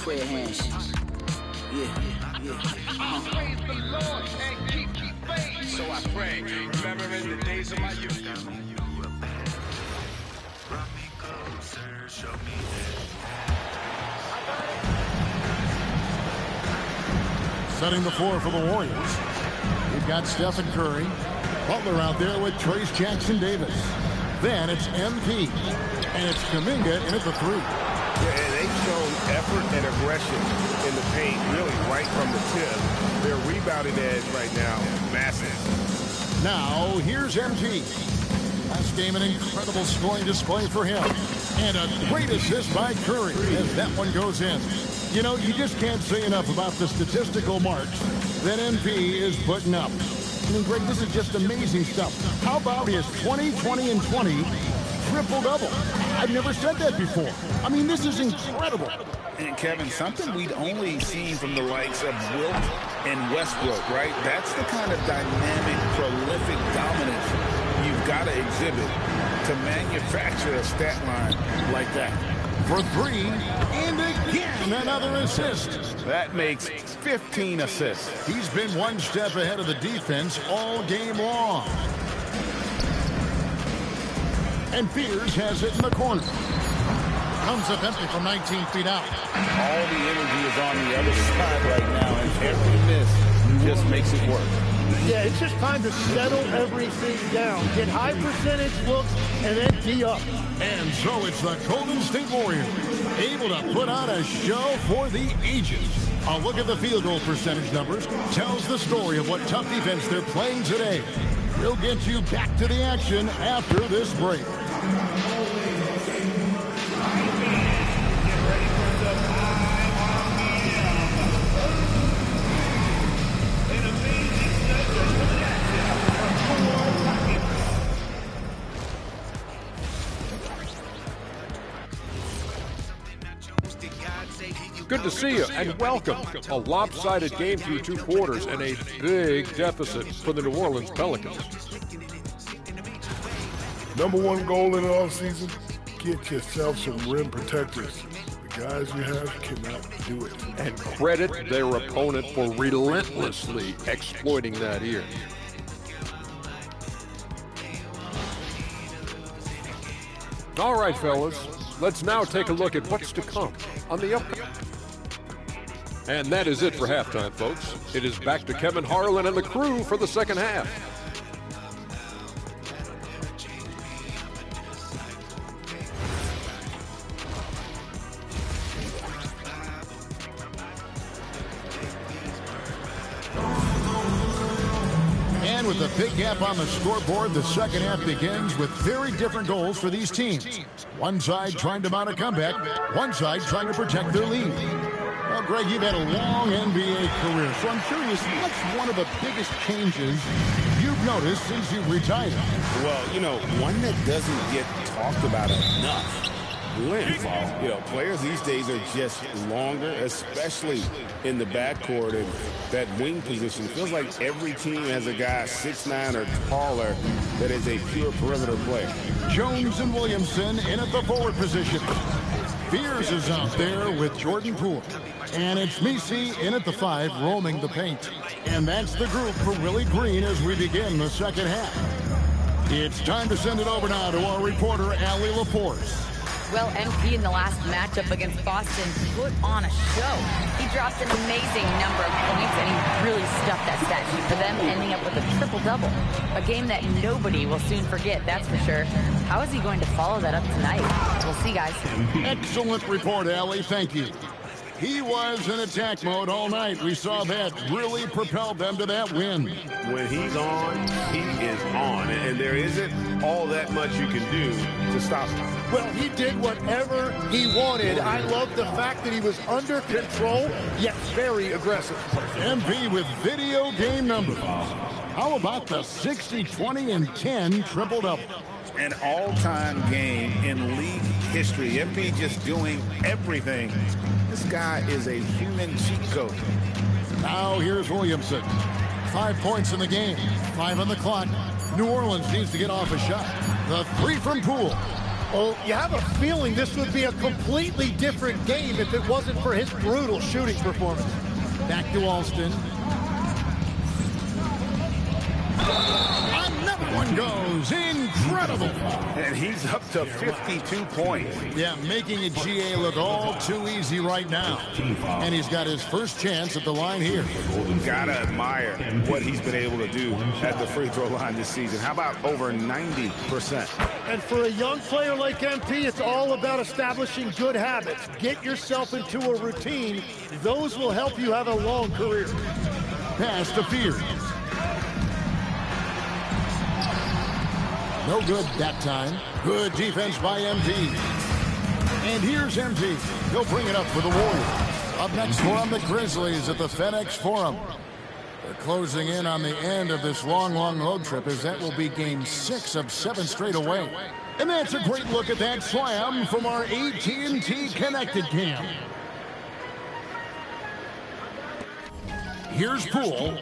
prayer hands. Yeah. Praise the Lord and keep faith. So I pray, remembering the days of my youth. Setting the floor for the Warriors. We've got Stephen Curry. Butler out there with Trace Jackson-Davis. Then it's MP. And it's Kuminga in at the three. Yeah, and they've shown effort and aggression in the paint, really right from the tip. Their rebounding edge right now, massive. Now, here's MP. Last game, an incredible scoring display for him. And a great assist by Curry as that one goes in. You know, you just can't say enough about the statistical marks that MP is putting up. I mean, Greg, this is just amazing stuff. How about his 20, 20, and 20 triple-double? I've never said that before. I mean, this is incredible. And, Kevin, something we'd only seen from the likes of Wilt and Westbrook, right? That's the kind of dynamic, prolific dominance you've got to exhibit to manufacture a stat line like that. For three, and again, another assist. That makes 15 assists. He's been one step ahead of the defense all game long. And Peters has it in the corner. Comes up empty from 19 feet out. All the energy is on the other side right now, and every miss just makes it work. Yeah, it's just time to settle everything down. Get high percentage looks and then tee up. And so it's the Golden State Warriors able to put on a show for the ages. A look at the field goal percentage numbers tells the story of what tough defense they're playing today. We'll get you back to the action after this break. Good to see you, and welcome. A lopsided game through two quarters and a big deficit for the New Orleans Pelicans. Number one goal in the offseason, get yourself some rim protectors. The guys you have cannot do it. And credit their opponent for relentlessly exploiting that here. All right, fellas, let's now take a look at what's to come on the upcoming. And that is it for halftime, folks. It is back to Kevin Harlan and the crew for the second half. And with a big gap on the scoreboard, the second half begins with very different goals for these teams. One side trying to mount a comeback, one side trying to protect their lead. Well, Greg, you've had a long NBA career, so I'm curious, what's one of the biggest changes you've noticed since you've retired? Well, you know, one that doesn't get talked about enough. Length. You know, players these days are just longer, especially in the backcourt, and that wing position. It feels like every team has a guy 6'9" or taller that is a pure perimeter player. Jones and Williamson in at the forward position. Fears is out there with Jordan Poole. And it's Messi in at the 5, roaming the paint. And that's the group for Willie Green as we begin the second half. It's time to send it over now to our reporter, Allie Laporte. Well, MP in the last matchup against Boston put on a show. He dropped an amazing number of points, and he really stuffed that stat sheet for them, ending up with a triple-double. A game that nobody will soon forget, that's for sure. How is he going to follow that up tonight? We'll see, guys. Excellent report, Allie. Thank you. He was in attack mode all night. We saw that really propelled them to that win. When he's on, he is on. And there isn't all that much you can do to stop him. Well, he did whatever he wanted. I love the fact that he was under control, yet very aggressive. MP with video game numbers. How about the 60, 20, and 10 triple-double? An all-time game in league history. MP just doing everything. This guy is a human cheat code. Now here's Williamson. 5 points in the game, 5 on the clock. New Orleans needs to get off a shot. The 3 from Poole. Well, you have a feeling this would be a completely different game if it wasn't for his brutal shooting performance. Back to Alston. Another one goes. Incredible. And he's up to 52 points. Yeah, making it GA look all too easy right now. And he's got his first chance at the line here. Gotta admire what he's been able to do at the free throw line this season. How about over 90%? And for a young player like MP, it's all about establishing good habits. Get yourself into a routine. Those will help you have a long career. Pass to Fears. No good that time. Good defense by MP. And here's MP. He'll bring it up for the Warriors. Up next for them, the Grizzlies at the FedEx Forum. They're closing in on the end of this long road trip, as that will be game 6 of 7 straight away. And that's a great look at that slam from our AT&T Connected Cam. Here's Poole.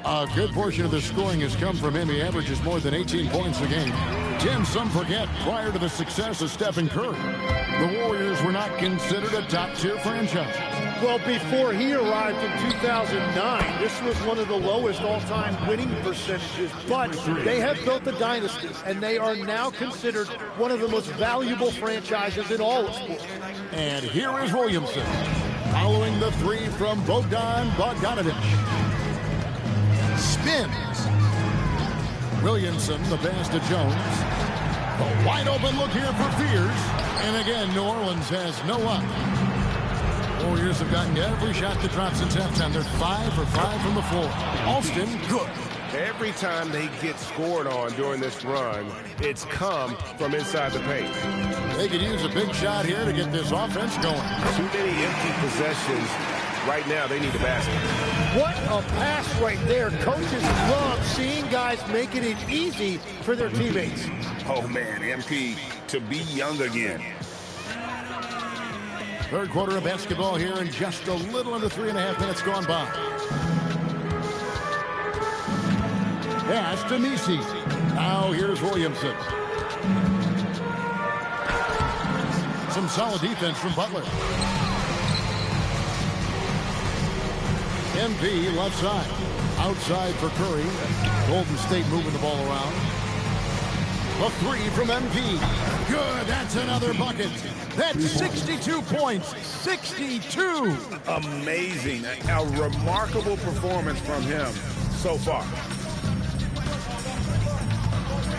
A good portion of the scoring has come from him. He averages more than 18 points a game. 10, some forget, prior to the success of Stephen Curry, the Warriors were not considered a top-tier franchise. Well, before he arrived in 2009, this was one of the lowest all-time winning percentages. But they have built a dynasty, and they are now considered one of the most valuable franchises in all of sports. And here is Williamson, following the three from Bogdan Bogdanovic. Spins. Williamson, the pass to Jones. A wide open look here for Fears. And again, New Orleans has no luck. Warriors have gotten every shot that dropped since halftime. They're 5 for 5 from the floor. Alston, good. Every time they get scored on during this run, it's come from inside the paint. They could use a big shot here to get this offense going. Too many empty possessions. Right now, they need a basket. What a pass right there. Coaches love seeing guys making it easy for their teammates. Oh, man, MP to be young again. Third quarter of basketball here, and just a little under 3.5 minutes gone by. Pass to Nisi. Now here's Williamson. Some solid defense from Butler. MP left side. Outside for Curry. Golden State moving the ball around. A three from MP. Good. That's another bucket. That's 62 points. 62. Amazing. A remarkable performance from him so far.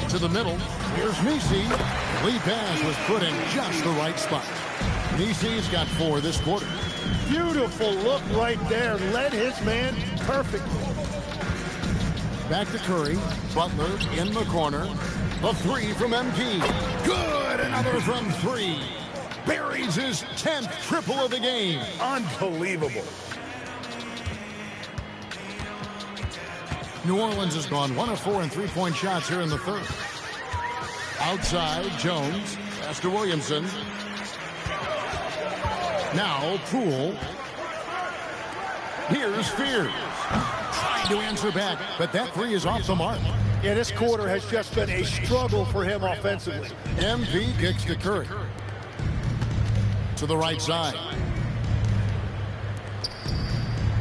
To the middle. Here's Nisi. Lead pass was put in just the right spot. Nisi's got 4 this quarter. Beautiful look right there. Led his man perfectly. Back to Curry. Butler in the corner. A three from MP. Good. Another from 3. Buries his 10th triple of the game. Unbelievable. New Orleans has gone 1 of 4 in three-point shots here in the third. Outside, Jones. Pass to Williamson. Now, Poole. Here's Fears. Trying to answer back, but that three is off the mark. Yeah, this quarter has just been a struggle for him offensively. MP kicks to Curry. To the right side.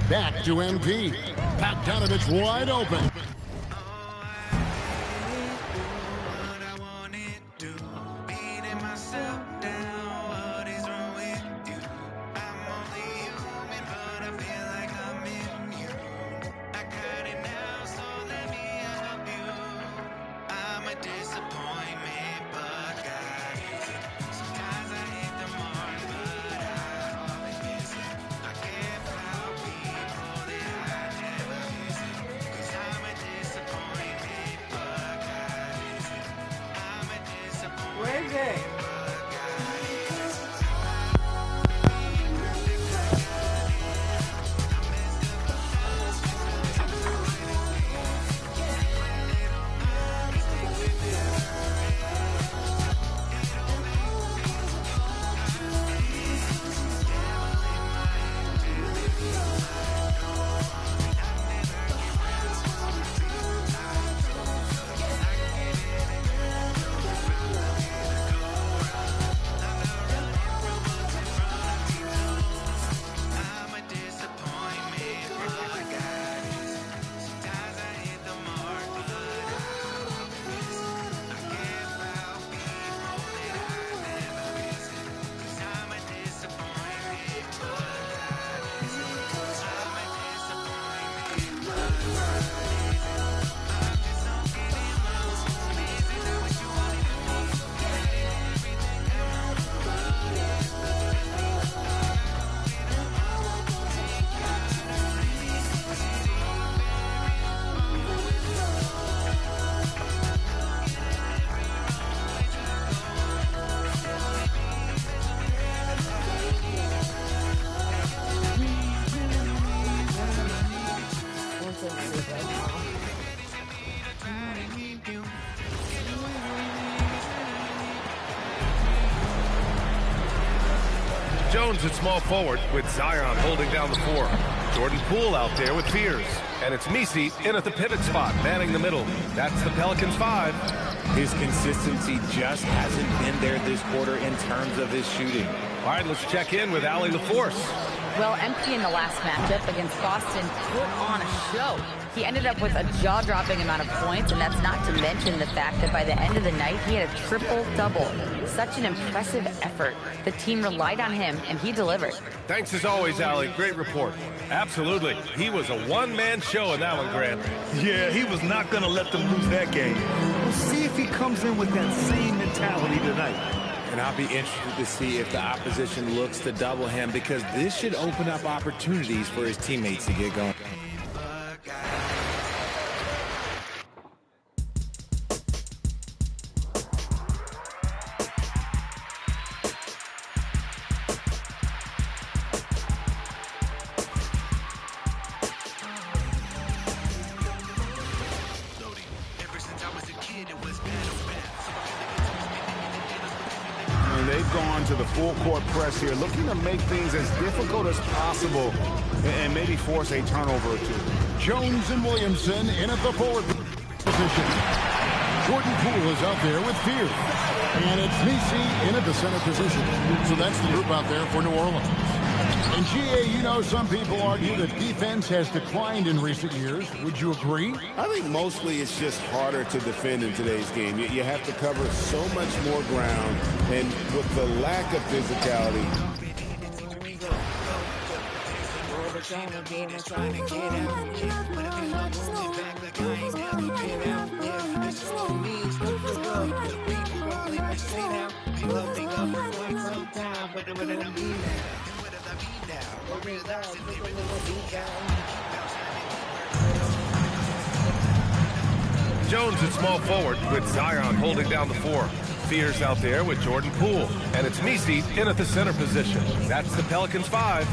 Back to MP. Bogdanovic wide open. Jones at small forward with Zion holding down the 4. Jordan Poole out there with Fears. And it's Messi in at the pivot spot, manning the middle. That's the Pelicans 5. His consistency just hasn't been there this quarter in terms of his shooting. All right, let's check in with Allie LaForce. Well, MP in the last matchup against Boston put on a show. He ended up with a jaw-dropping amount of points, and that's not to mention the fact that by the end of the night, he had a triple-double. Such an impressive effort. The team relied on him, and he delivered. Thanks as always, Allie. Great report. Absolutely. He was a one-man show in that one, Grant. Yeah, he was not going to let them lose that game. We'll see if he comes in with that same mentality tonight. And I'll be interested to see if the opposition looks to double him, because this should open up opportunities for his teammates to get going. They've gone to the full-court press here, looking to make things as difficult as possible and maybe force a turnover or two. Jones and Williamson in at the forward position. Jordan Poole is out there with Fear. And it's Messi in at the center position. So that's the group out there for New Orleans. And GA, you know, some people argue that defense has declined in recent years. Would you agree? I think mostly it's just harder to defend in today's game. You have to cover so much more ground, and with the lack of physicality. Jones at small forward with Zion holding down the 4. Fears out there with Jordan Poole. And it's Messi in at the center position. That's the Pelicans 5.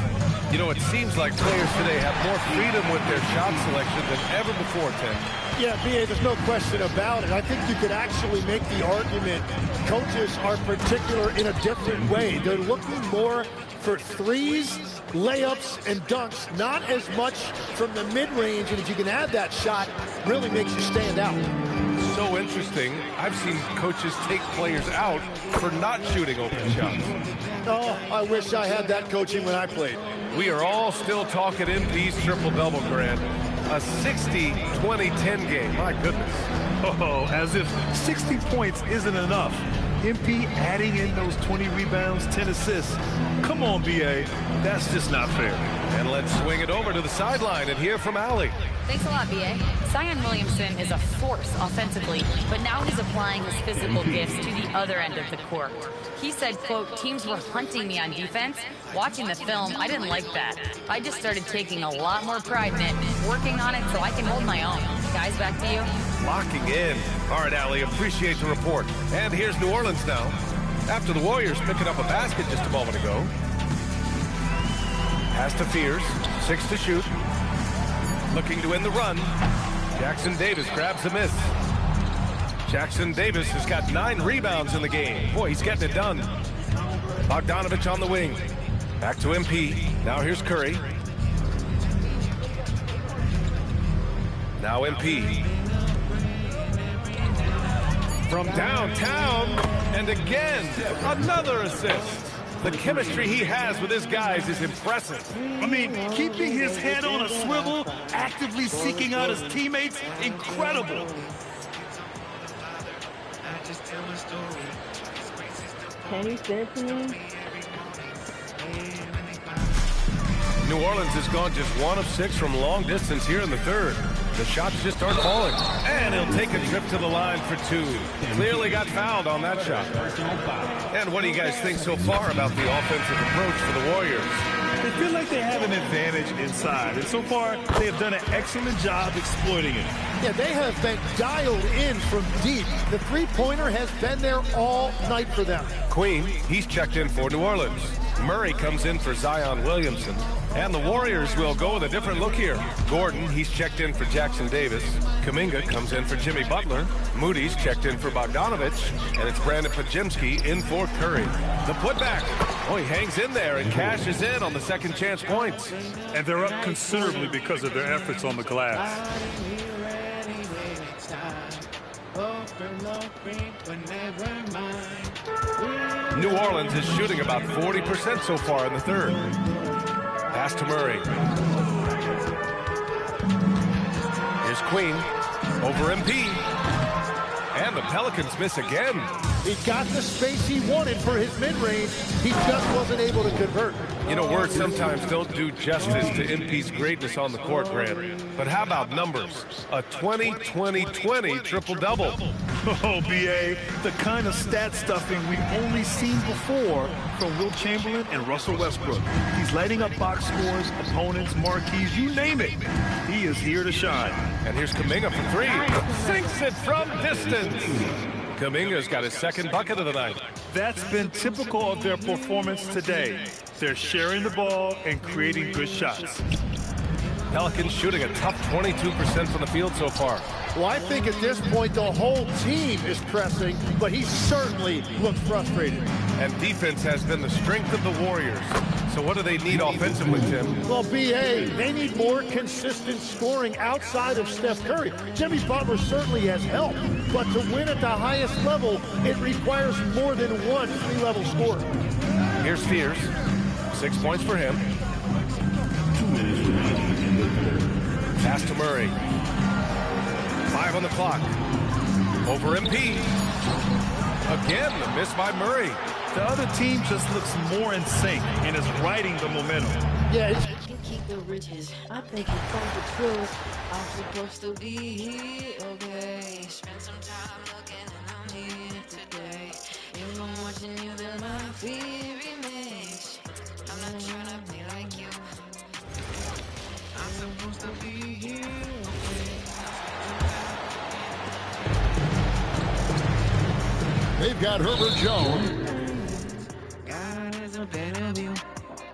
You know, it seems like players today have more freedom with their shot selection than ever before, Tim. Yeah, B.A., there's no question about it. I think you could actually make the argument coaches are particular in a different way. They're looking more for threes, layups, and dunks, not as much from the mid-range, and if you can add that shot, really makes you stand out. So interesting. I've seen coaches take players out for not shooting open shots. Oh, I wish I had that coaching when I played. We are all still talking MP's triple-double, Grant. A 60-20-10 game. My goodness. Oh, as if 60 points isn't enough. MP adding in those 20 rebounds, 10 assists. Come on, B.A. That's just not fair. And let's swing it over to the sideline and hear from Allie. Thanks a lot, B.A. Zion Williamson is a force offensively, but now he's applying his physical gifts to the other end of the court. He said, quote, teams were hunting me on defense. Watching the film, I didn't like that. I just started taking a lot more pride in it, working on it so I can hold my own. Guys, back to you. Locking in. All right, Allie, appreciate the report. And here's New Orleans now. After the Warriors picking up a basket just a moment ago. Pass to Fears. 6 to shoot. Looking to win the run. Jackson Davis grabs a miss. Jackson Davis has got 9 rebounds in the game. Boy, he's getting it done. Bogdanovich on the wing. Back to MP. Now here's Curry. Now MP. From downtown, and again, another assist. The chemistry he has with his guys is impressive. I mean, keeping his head on a swivel, actively seeking out his teammates, incredible. Can you send it to me? New Orleans has gone just 1 of 6 from long distance here in the third. The shots just aren't falling. And he'll take a trip to the line for 2. Clearly got fouled on that shot. And what do you guys think so far about the offensive approach for the Warriors? They feel like they have an advantage inside, and so far they have done an excellent job exploiting it. Yeah, they have been dialed in from deep. The three-pointer has been there all night for them. Queen, he's checked in for New Orleans. Murray comes in for Zion Williamson. And the Warriors will go with a different look here. Gordon, he's checked in for Jackson Davis. Kuminga comes in for Jimmy Butler. Moody's checked in for Bogdanovich. And it's Brandon Pajimski in for Curry. The putback. Oh, he hangs in there and cashes in on the second chance points. And they're up considerably because of their efforts on the glass. New Orleans is shooting about 40% so far in the third. Pass to Murray. Here's Queen over MP. And the Pelicans miss again. He got the space he wanted for his mid-range. He just wasn't able to convert. You know, words sometimes don't do justice to MP's greatness on the court, Grant. But how about numbers? A 20-20-20 triple-double. Oh, B.A., the kind of stat stuffing we've only seen before from Wilt Chamberlain and Russell Westbrook. He's lighting up box scores, opponents, marquees, you name it. He is here to shine. And here's Kuminga for three. Sinks it from distance. Kuminga's got his second bucket of the night. That's been typical of their performance today. They're sharing the ball and creating good shots. Pelicans shooting a tough 22% from the field so far. Well, I think at this point the whole team is pressing, but he certainly looks frustrated. And defense has been the strength of the Warriors. So what do they need offensively, Tim? Well, B.A., they need more consistent scoring outside of Steph Curry. Jimmy Butler certainly has help, but to win at the highest level, it requires more than one three-level scorer. Here's Fears. 6 points for him. Pass to Murray. 5 on the clock. Over MP. Again, the miss by Murray. The other team just looks more in sync and is riding the momentum. Yeah, it's keep the riches. I think it's from the truth. I'm supposed to be here, okay? Spend some time looking and I'm here today. If I'm watching you, then my fear remains. I'm not trying to be like you. I'm supposed to be here, okay? They've got Herbert Jones. God has a better view.